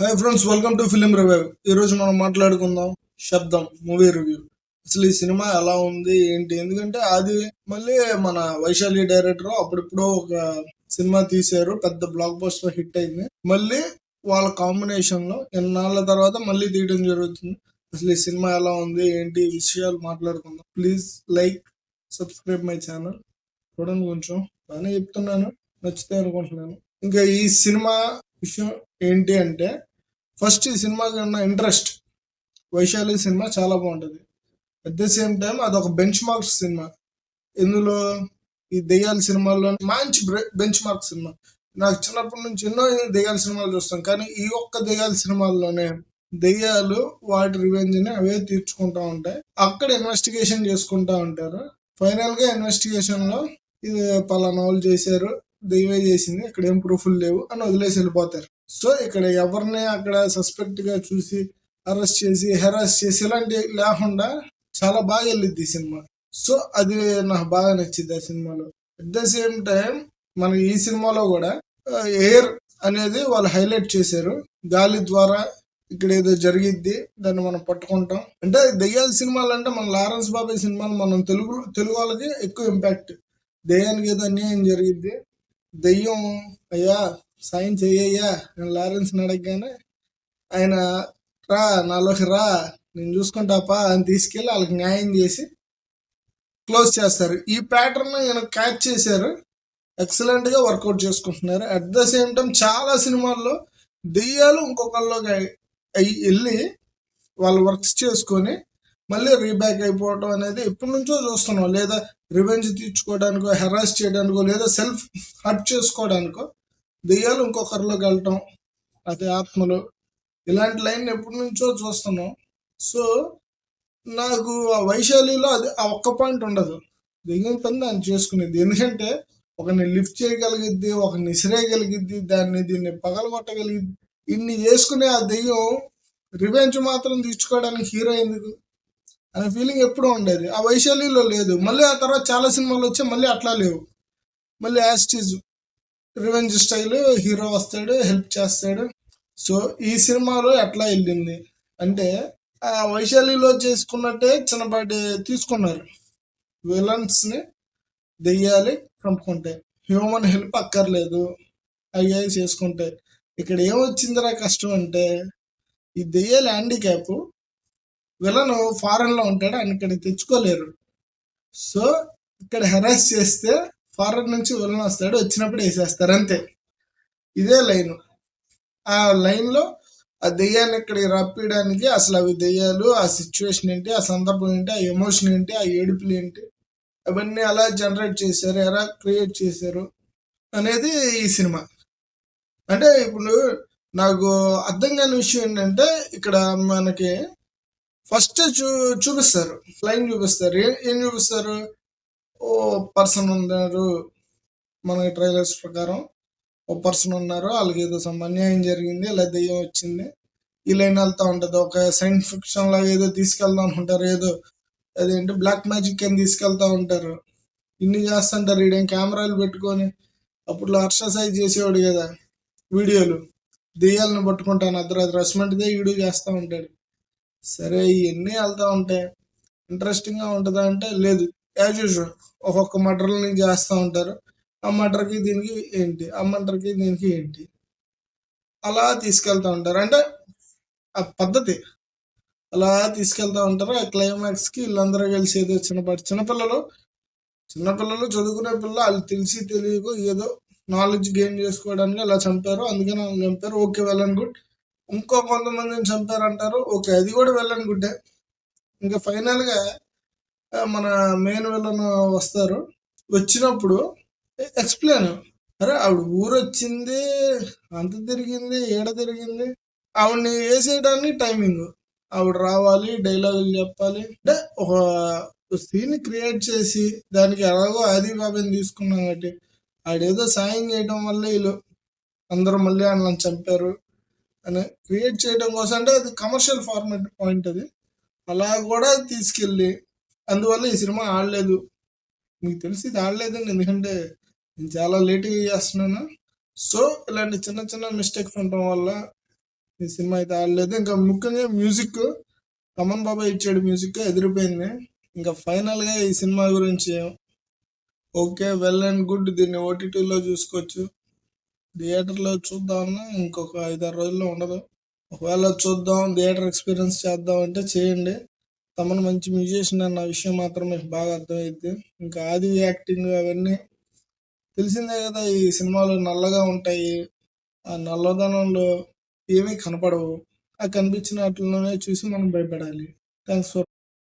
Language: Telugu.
Hi friends, welcome to film review. ఈరోజు మనం మాట్లాడుకుందాం శబ్దం మూవీ రివ్యూ. అసలు ఈ సినిమా ఎలా ఉంది ఏంటి, ఎందుకంటే అది మళ్ళీ మన వైశాలి డైరెక్టర్ అప్పుడెప్పుడో ఒక సినిమా తీశారు, పెద్ద బ్లాక్ బస్టర్ హిట్ అయింది. మళ్ళీ వాళ్ళ కాంబినేషన్ లో ఎన్నాళ్ళ తర్వాత మళ్ళీ తీయడం జరుగుతుంది. అసలు ఈ సినిమా ఎలా ఉంది ఏంటి విషయాలు మాట్లాడుకుందాం. Please like, subscribe my channel. చూడండి, కొంచెం బాగానే చెప్తున్నాను, నచ్చితే అనుకుంటున్నాను. ఇంకా ఈ సినిమా విషయం ఏంటి అంటే, ఫస్ట్ ఈ సినిమాకి ఉన్న ఇంట్రెస్ట్, వైశాలి సినిమా చాలా బాగుంటుంది. అట్ ద సేమ్ టైం అదొక బెంచ్ మార్క్స్ సినిమా. ఇందులో ఈ దెయ్యాల సినిమాల్లో మంచి బెంచ్ మార్క్ సినిమా. నాకు చిన్నప్పటి నుంచి ఎన్నో దెయ్యాల సినిమాలు చూస్తాం, కానీ ఈ ఒక్క దెయ్యాల సినిమాల్లోనే దెయ్యాలు వాటి రివెంజ్ ని అవే తీర్చుకుంటా ఉంటాయి. అక్కడ ఇన్వెస్టిగేషన్ చేసుకుంటా ఉంటారు. ఫైనల్ గా ఇన్వెస్టిగేషన్ లో ఇది పలానా వాళ్ళు చేశారు, దెయ్యమే చేసింది, ఇక్కడ ఏం ప్రూఫ్లు లేవు అని వదిలేసి వెళ్ళిపోతారు. సో ఇక్కడ ఎవరిని అక్కడ సస్పెక్ట్ గా చూసి అరెస్ట్ చేసి హెరాస్ చేసి ఇలాంటి లేకుండా చాలా బాగా వెళ్ళిద్ది ఈ సినిమా. సో అది నాకు బాగా నచ్చింది ఆ సినిమాలో. అట్ ద సేమ్ టైం మన ఈ సినిమాలో కూడా ఎయిర్ అనేది వాళ్ళు హైలైట్ చేశారు. గాలి ద్వారా ఇక్కడ ఏదో జరిగిద్ది, దాన్ని మనం పట్టుకుంటాం. అంటే దెయ్యాల సినిమాలు అంటే మన లారెన్స్ బాబాయ్ సినిమాలు మనం తెలుగు వాళ్ళకి ఎక్కువ ఇంపాక్ట్. దెయ్యానికి ఏదో అన్యాయం జరిగిద్ది, దెయ్యం అయ్యా సాయం చెయ్యయ్యా నేను లారెన్స్ అడగగానే ఆయన రా నాలోకి రా నేను చూసుకుంటాపా అని తీసుకెళ్ళి వాళ్ళకి న్యాయం చేసి క్లోజ్ చేస్తారు. ఈ ప్యాటర్న్ ఈయన క్యాచ్ చేశారు, ఎక్సలెంట్ గా వర్కౌట్ చేసుకుంటున్నారు. అట్ ద సేమ్ టైం చాలా సినిమాల్లో దెయ్యాలు ఇంకొకళ్ళకి వెళ్ళి వాళ్ళు వర్క్స్ చేసుకొని మళ్ళీ రీబ్యాక్ అయిపోవడం అనేది ఎప్పటి నుంచో చూస్తున్నాం. లేదా రివెంజ్ తీర్చుకోవడానికో, హెరాస్ చేయడానికో, లేదా సెల్ఫ్ హర్ట్ చేసుకోవడానికో దెయ్యాలు ఇంకొకరిలోకి వెళ్ళటం, అది ఆత్మలు, ఇలాంటి లైన్ ఎప్పటి నుంచో చూస్తున్నాం. సో నాకు ఆ వైశాలిలో అది ఆ ఒక్క పాయింట్ ఉండదు. దెయ్యం పని దాన్ని చేసుకునేది, ఎందుకంటే ఒకరిని లిఫ్ట్ చేయగలిగిద్ది, ఒకరిని ఇసిరేయగలిగిద్ది, దీన్ని పగలగొట్టగలిగిద్ది. ఇన్ని చేసుకునే ఆ దెయ్యం రివెంజ్ మాత్రం తీర్చుకోవడానికి హీరో ఎందుకు అనే ఫీలింగ్ ఎప్పుడూ ఉండేది. ఆ వైశాలిలో లేదు. మళ్ళీ ఆ తర్వాత చాలా సినిమాలు వచ్చాయి, మళ్ళీ అట్లా లేవు. మళ్ళీ యాస్టీజ్ రివెంజ్ స్టైల్, హీరో వస్తాడు, హెల్ప్ చేస్తాడు. సో ఈ సినిమాలో ఎట్లా వెళ్ళింది అంటే, ఆ వైశాలిలో చేసుకున్నట్టే చిన్నపాటి తీసుకున్నారు. విలన్స్ ని దెయ్యాలి చంపుకుంటే, హ్యూమన్ హెల్ప్ అక్కర్లేదు, అయ్యాయి చేసుకుంటే. ఇక్కడ ఏమొచ్చిందిరా కష్టం అంటే, ఈ దెయ్యాల హ్యాండిక్యాప్, విలన్ ఫారెన్ లో ఉంటాడు, ఆయన ఇక్కడ తెచ్చుకోలేరు. సో ఇక్కడ హెరాస్ చేస్తే ఫారెన్ నుంచి విలన్ వస్తాడు, వచ్చినప్పుడు వేసేస్తారు, అంతే. ఇదే లైన్. ఆ లైన్ లో ఆ దెయ్యాన్ని ఇక్కడికి రప్పించడానికి అసలు అవి దెయ్యాలు, ఆ సిచ్యువేషన్ ఏంటి, ఆ సందర్భం ఏంటి, ఆ ఎమోషన్ ఏంటి, ఆ ఏడుపులు ఏంటి, అవన్నీ ఎలా జనరేట్ చేశారు, ఎలా క్రియేట్ చేశారు అనేది ఈ సినిమా. అంటే ఇప్పుడు నాకు అర్థం కాని విషయం ఏంటంటే, ఇక్కడ మనకి ఫస్ట్ చూపిస్తారు, లైన్ చూపిస్తారు. ఏం చూపిస్తారు? ఓ పర్సన్ ఉన్నారు, మన ట్రైలర్స్ ప్రకారం ఓ పర్సన్ ఉన్నారు, వాళ్ళకి ఏదో అన్యాయం జరిగింది, ఇలా దెయ్యం వచ్చింది, ఈ లైన్ వెళ్తా ఉంటది. ఒక సైన్స్ ఫిక్షన్ లాగా ఏదో తీసుకెళ్తా ఉంటారు, ఏదో అదేంటి బ్లాక్ మ్యాజిక్ అని తీసుకెళ్తా ఉంటారు. ఇన్ని చేస్తుంటారు. ఈడేం కెమెరాలు పెట్టుకొని, అప్పుడు ఎక్సర్సైజ్ చేసేవాడు కదా వీడియోలు, దెయ్యాలను పట్టుకుంటాను అర్ధరాత్రి రస్మెంట్దే వీడియో చేస్తూ ఉంటాడు. సరే ఇవన్నీ వెళ్తా ఉంటాయి, ఇంట్రెస్టింగ్ గా ఉంటుందా అంటే లేదు. యాజ్ యూజువల్ ఒక్కొక్క మర్డర్ని చేస్తూ ఉంటారు. ఆ మర్డర్కి దీనికి ఏంటి, ఆ మర్డర్కి దీనికి ఏంటి, అలా తీసుకెళ్తా ఉంటారు. అంటే ఆ పద్ధతి అలా తీసుకెళ్తా ఉంటారు. ఆ క్లైమాక్స్ కి వీళ్ళందరూ కలిసి ఏదో చిన్నపిల్లలు చదువుకునే పిల్ల, వాళ్ళు తెలిసి తెలియకు ఏదో నాలెడ్జ్ గెయిన్ చేసుకోవడానికి అలా చంపారు, అందుకని వాళ్ళు చంపారు, ఓకే వెల్ అండ్ గుడ్. ఇంకో కొంతమందిని చంపారు అంటారు, ఓకే అది కూడా వెల్ అండ్ గుడ్. ఇంకా ఫైనల్ గా మన మెయిన్ విలన్ వస్తారు. వచ్చినప్పుడు ఎక్స్ప్లెయిన్, అరే ఆవిడ ఊరు వచ్చింది, అంత తిరిగింది, ఏడ తిరిగింది, ఆవిడని వేసేయడానికి టైమింగ్, ఆవిడ రావాలి, డైలాగులు చెప్పాలి, అంటే ఒక సీన్ క్రియేట్ చేసి దానికి ఎలాగో ఆది బాబాని తీసుకున్నాం కాబట్టి ఆడేదో సాయం చేయడం వల్ల వీళ్ళు అందరూ మళ్ళీ వాళ్ళని చంపారు అని క్రియేట్ చేయడం కోసం, అంటే అది కమర్షియల్ ఫార్మాట్ పాయింట్ అది. అలా కూడా తీసుకెళ్ళి, అందువల్ల ఈ సినిమా ఆడలేదు. మీకు తెలిసి ఇది ఆడలేదండి, ఎందుకంటే నేను చాలా లేట్గా చేస్తున్నాను. సో ఇలాంటి చిన్న చిన్న మిస్టేక్స్ ఉండటం వల్ల ఈ సినిమా అయితే ఆడలేదు. ఇంకా ముఖ్యంగా మ్యూజిక్ తమన్ బాబాయ్ ఇచ్చాడు, మ్యూజిక్ ఎదిరిపోయింది. ఇంకా ఫైనల్ గా ఈ సినిమా గురించి ఓకే, వెల్ అండ్ గుడ్. దీన్ని ఓటీటీలో చూసుకోవచ్చు. థియేటర్లో చూద్దామన్నా ఇంకొక 5-6 రోజుల్లో ఉండదు. ఒకవేళ చూద్దాం, థియేటర్ ఎక్స్పీరియన్స్ చేద్దాం అంటే చేయండి. తమన్ మంచి మ్యూజిషియన్ అన్న విషయం మాత్రం మీకు బాగా అర్థమైద్ది. ఇంకా ఆది యాక్టింగ్ అవన్నీ తెలిసిందే కదా. ఈ సినిమాలు నల్లగా ఉంటాయి, ఆ నల్లదనంలో ఏమీ కనపడవు. ఆ కనిపించిన వాటిలోనే చూసి మనం భయపడాలి. Thanks for